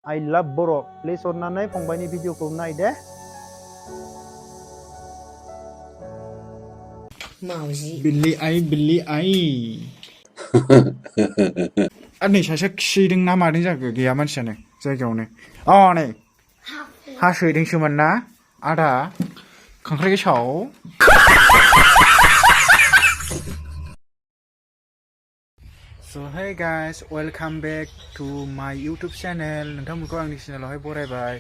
I love Bodo. Please अन्नानै फंबायनि भिडिअखौ नायदे. मावजि बिल्ली आई नै सासे खिहैदों ना मादों जाखो गैया मानसियानो जायगायावनो नै हासुहैदोंसोमोन ना आदा खांख्राइ गेसाव So hey guys, welcome back to my YouTube channel. नोंथांमोनखौ आंनि चेनेलावहाय बरायबाय.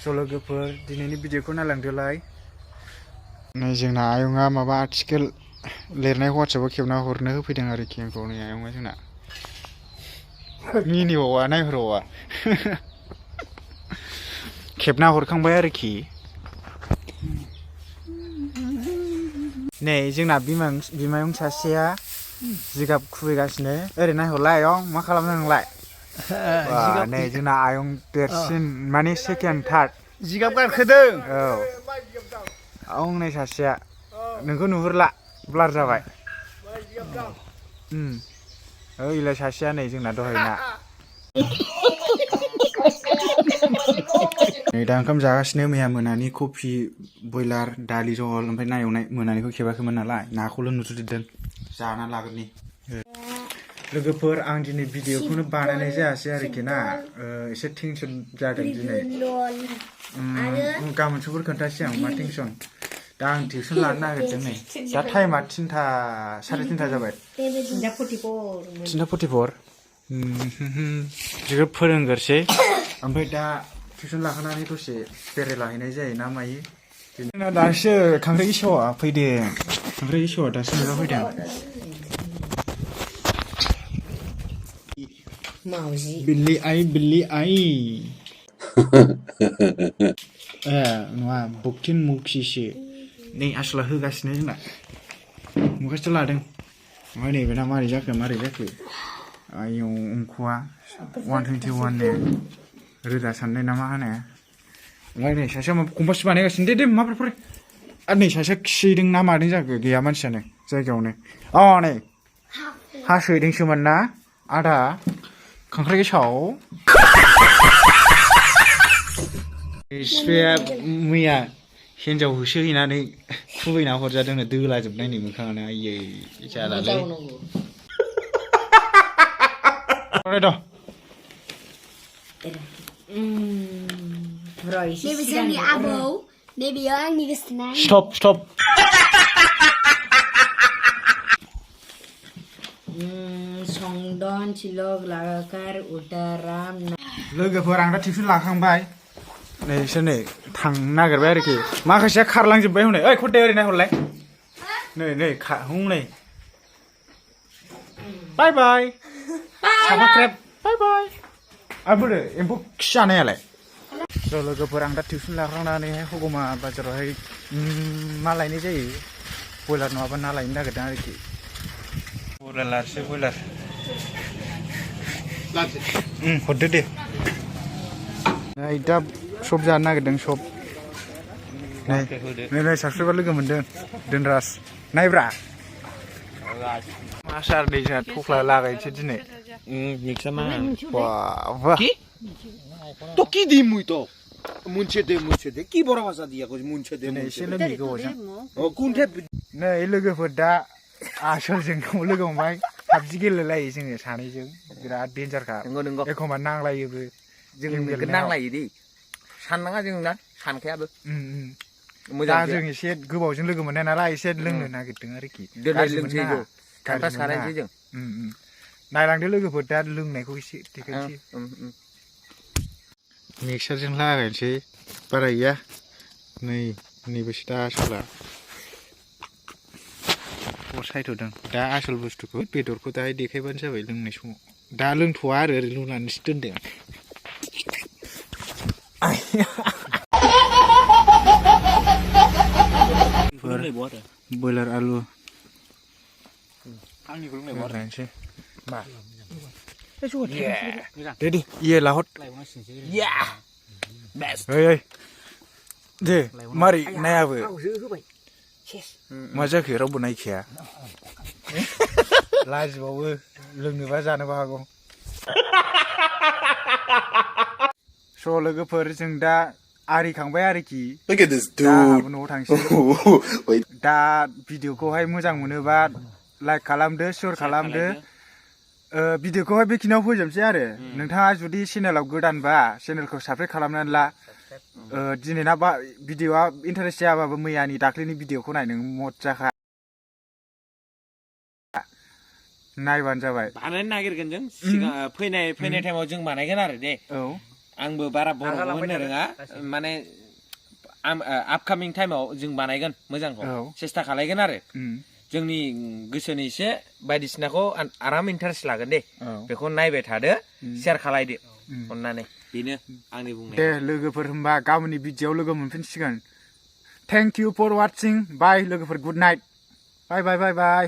So लोगोफोर दिनैनि भिडिअखौ नायलांदोलाय. नै जोंना आयंआ माबा आर्टिकेल लिरनाय WhatsAppआव खेबना हरनो होफैदों आरोखि आंखौ नै आयंआ जोंना. मिनिबावा नायहरबावा. खेबना हरखांबाय आरोखि. नै जोंना बिमायं सासेया जिगाब खुबैगासिनो ओरै नायहरलाय आयं मा खालामदों नोंलाय नै जोंना आयं देरसिन माने सेकेन्ड थार्ड जिगाब गारखोदों आयं नै सासेया नोंखौ नुहुरला ब्लार जाबाय ओइलाय सासेया नै जोंना दहायना नै दा ओंखाम जागासिनो मैया मोनानि कफि बयलार दालि जहल ओमफ्राय ना एवनाय मोनानिखौ खेबाखैमोन नालाय नाखौल' नुथ'देरदों जाना लागोननि लोगोफोर आं दिनै भिडिअखौनो बानायनाय जायासै आरोखि ना एसे टेनसन जादों दिनै गाबोन सफोर खोन्थासै आं मा टेनसन दा आं टिउसन लानो नागिरदों नै दा टाइमा 3टा 3:30 जाबाय 3:44 बिखौ फोरोंगोरसै ओमफ्राय दा टिउसन लाखानानै दसे बेरायलाहैनाय जायो ना मायो जोंना दासो खांख्राइ गेसावा फैदों खांख्राइ गेसावा दासो नुजाफैदों मावजि बिल्ली आई नङा बक्थिन मुखिसो नै आसला होगासिनो जोंना मुखासथ' लादों ओमफ्राय नैबे ना मारै जाखो आयौ अंख'आ 121 ने रोदा साननाय ना मा होनो ओमफ्राय नै सासेया कम्पास बानायगासिनो दे माब्रै फराय आरो नै सासेया खिहैदों ना मादों जाखो गैया मानसियानो जायगायावनो नै हासुहैदोंसोमोन ना आदा खांख्राइ गेसाव बिफाया मैया हिन्जाव होसोहैनानै खुबैना हरजादोंनो दोलाजोबनाय नै मोखाङानो आयै जालालै Nebe जोंनि आबौ नेबेयो आंनि गोसोनाय स्टप संदन चिलक लागाकार उदाराम लोगोफोर आं दा टिउसन लाखांबाय नै बिसोर नै थांनो नागिरबाय आरोखि माखासेया खारलांजोब्बाय हनै ओइ खदे ओरै नायहरलाय नै नै बाय बाय साबा क्रेब बाय बोरो एम्फौ खि जानायालाय ज' लोगोफोर आं दा टिउसन लाखांनानैहाय हगमा बाजारावहाय मा लायनाय जायो बयलार नङाबा ना लायनो नागिरदों आरोखि बयलार हरदो दे नै दा सब जानो नागिरदों सब नै साबस्क्राइबार लोगो मोनदों दोनराज नायब्रा आसार नै जोंहा थफ्ला लागायनोसै दिनै तो की दी मुई तो मुंचे दे की बड़ा भाषा दिया कुछ मुंचे दे एसे लोंनि गोबावजों नै लोगोफोर दा आसलजों लोगो हमबाय पाबजि गेलेलायो जोङो सानैजों बिराद डेन्जारखा एखमबा नांलायोबो जों नांलायो दे साननाङा जों ना सानखायाबो दा जों एसे गोबावजों लोगो मोननाय नालाय एसे लोंनो नागिरदों आरोखि लोंसै खान्था सारायसै जों नायलांदो लोगोफोर दा लोंनायखौ एसे देखायनोसै मिक्सारजों लागायनोसै बारा गैया नैबेसो दा आसला अर सायथ'दों दा आसल बुस्थुखौ बेदरखौ दाहाय देखायबानो जाबाय लोंनाय समाव दा लोंथ'वा आरो ओरै लुनानैसो दोनदों बयलार आलु रायनोसै दे इये लाहर ओइ दे मारै नायाबो मा जाखो रावबो नायखाया लाजिबावो लोंनोबा जानोबो हागौ स' लोगोफोर जों दा आरिखांबाय आरोखि Look at this दा dude. आहाबो न'आव थांसै Wait. दा भिडिअखौहाय मोजां मोनोबा लाइक खालामदो शेयार खालामदो भिडिअखौहाय बेखिनियाव फोजोबसै आरो नोंथाङा जुदि चेनेलाव गोदानबा चेनेलखौ साबस्क्राइब खालामनानै ला दिनैना बा भिडिअआ इन्टारेस्ट जायाबाबो मैयानि दाख्लैनि भिडिअखौ नाय नों मजाखा नायबानो जाबाय बानायनो नागिरगोन जों सिगां फैनाय टाइमाव जों बानायगोन आरो दे औ आंबो बारा बर'बो होननो रोङा माने आपकामिं टाइमाव जों बानायगोन मोजांखौ सेस्था खालायगोन आरो जोंनि गोसोनि एसे बायदिसिनाखौ आराम इन्टारेस्ट लागोन दे बेखौ नायबाय थादो शेयार खालायदो अननानै बेनो आंनि बुंनाया दे लोगोफोर होमबा गाबोननि भिडिअआव लोगो मोनफिनसिगोन थेंक इउ फर वाचिं बाय लोगोफोर गुड नाइट बाय बाय बाय बाय